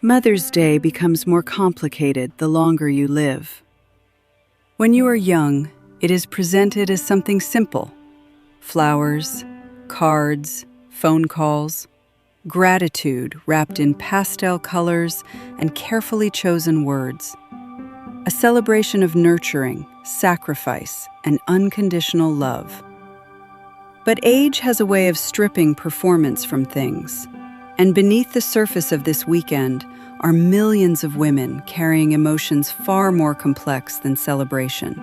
Mother's Day becomes more complicated the longer you live. When you are young, it is presented as something simple: flowers, cards, phone calls, gratitude wrapped in pastel colors and carefully chosen words. A celebration of nurturing, sacrifice, and unconditional love. But age has a way of stripping performance from things, and beneath the surface of this weekend are millions of women carrying emotions far more complex than celebration.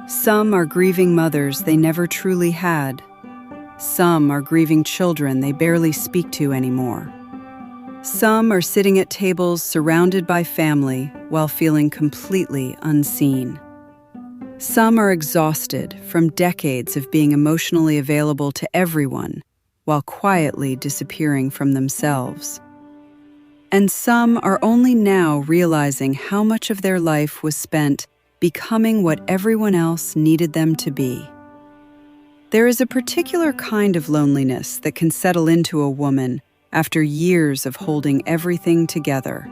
Some are grieving mothers they never truly had. Some are grieving children they barely speak to anymore. Some are sitting at tables surrounded by family while feeling completely unseen. Some are exhausted from decades of being emotionally available to everyone while quietly disappearing from themselves. And some are only now realizing how much of their life was spent becoming what everyone else needed them to be. There is a particular kind of loneliness that can settle into a woman after years of holding everything together.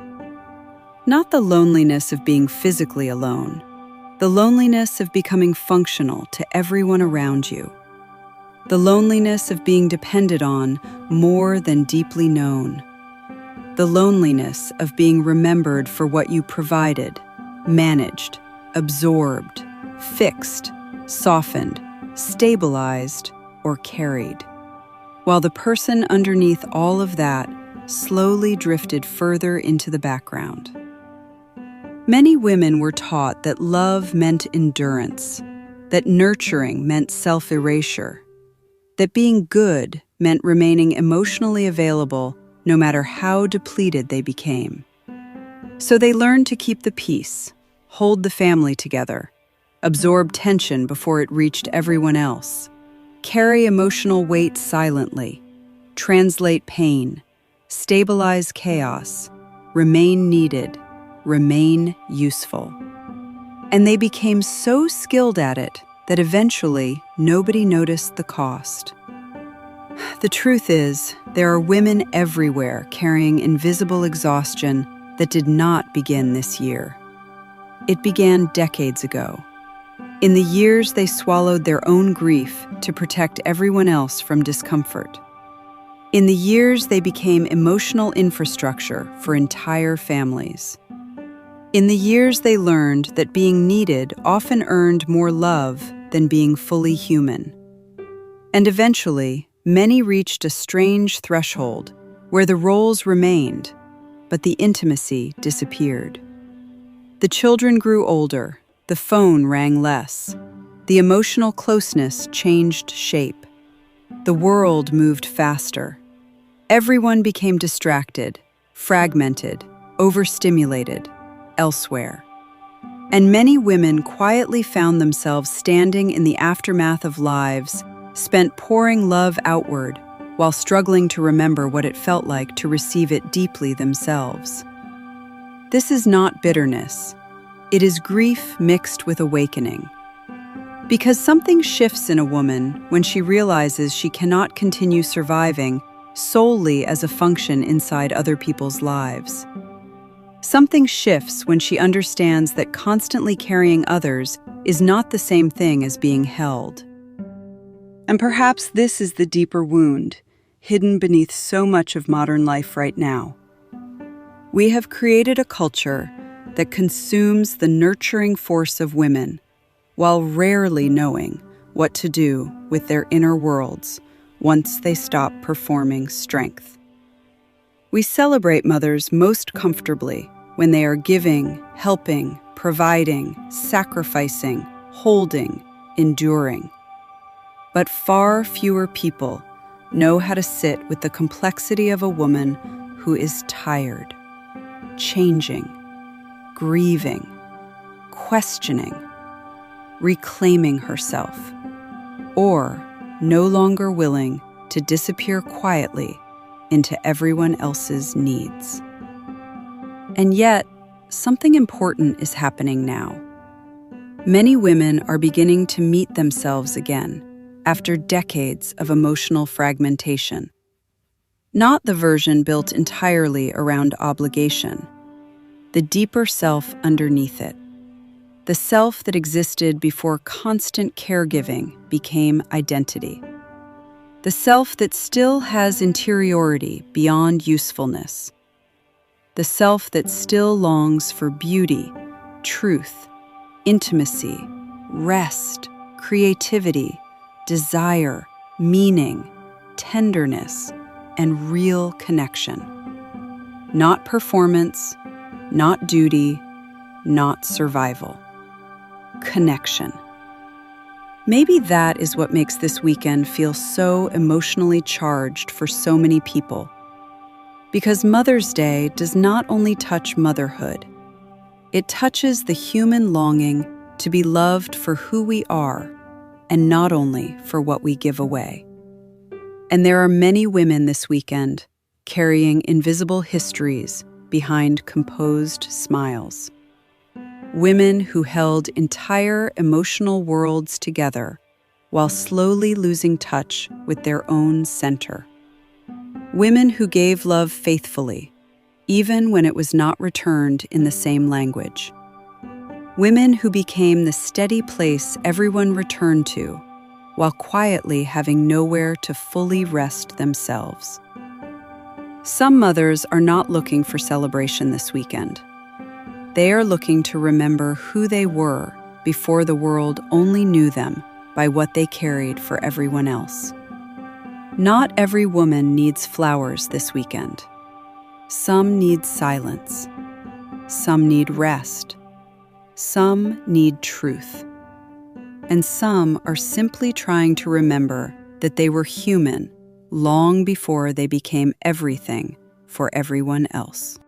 Not the loneliness of being physically alone, the loneliness of becoming functional to everyone around you. The loneliness of being depended on more than deeply known. The loneliness of being remembered for what you provided, managed, absorbed, fixed, softened, stabilized, or carried, while the person underneath all of that slowly drifted further into the background. Many women were taught that love meant endurance, that nurturing meant self-erasure, that being good meant remaining emotionally available no matter how depleted they became. So they learned to keep the peace, hold the family together, absorb tension before it reached everyone else, carry emotional weight silently, translate pain, stabilize chaos, remain needed, remain useful. And they became so skilled at it that eventually nobody noticed the cost. The truth is, there are women everywhere carrying invisible exhaustion that did not begin this year. It began decades ago. In the years they swallowed their own grief to protect everyone else from discomfort. In the years they became emotional infrastructure for entire families. In the years they learned that being needed often earned more love than being fully human. And eventually, many reached a strange threshold where the roles remained, but the intimacy disappeared. The children grew older, the phone rang less, the emotional closeness changed shape. The world moved faster. Everyone became distracted, fragmented, overstimulated, elsewhere. And many women quietly found themselves standing in the aftermath of lives spent pouring love outward while struggling to remember what it felt like to receive it deeply themselves. This is not bitterness. It is grief mixed with awakening. Because something shifts in a woman when she realizes she cannot continue surviving solely as a function inside other people's lives. Something shifts when she understands that constantly carrying others is not the same thing as being held. And perhaps this is the deeper wound, hidden beneath so much of modern life right now. We have created a culture that consumes the nurturing force of women, while rarely knowing what to do with their inner worlds once they stop performing strength. We celebrate mothers most comfortably when they are giving, helping, providing, sacrificing, holding, enduring. But far fewer people know how to sit with the complexity of a woman who is tired, changing, grieving, questioning, reclaiming herself, or no longer willing to disappear quietly into everyone else's needs. And yet, something important is happening now. Many women are beginning to meet themselves again after decades of emotional fragmentation. Not the version built entirely around obligation, the deeper self underneath it, the self that existed before constant caregiving became identity, the self that still has interiority beyond usefulness, the self that still longs for beauty, truth, intimacy, rest, creativity, desire, meaning, tenderness, and real connection. Not performance, not duty, not survival. Connection. Maybe that is what makes this weekend feel so emotionally charged for so many people. Because Mother's Day does not only touch motherhood, it touches the human longing to be loved for who we are and not only for what we give away. And there are many women this weekend carrying invisible histories behind composed smiles. Women who held entire emotional worlds together while slowly losing touch with their own center. Women who gave love faithfully, even when it was not returned in the same language. Women who became the steady place everyone returned to, while quietly having nowhere to fully rest themselves. Some mothers are not looking for celebration this weekend. They are looking to remember who they were before the world only knew them by what they carried for everyone else. Not every woman needs flowers this weekend. Some need silence. Some need rest. Some need truth. And some are simply trying to remember that they were human long before they became everything for everyone else.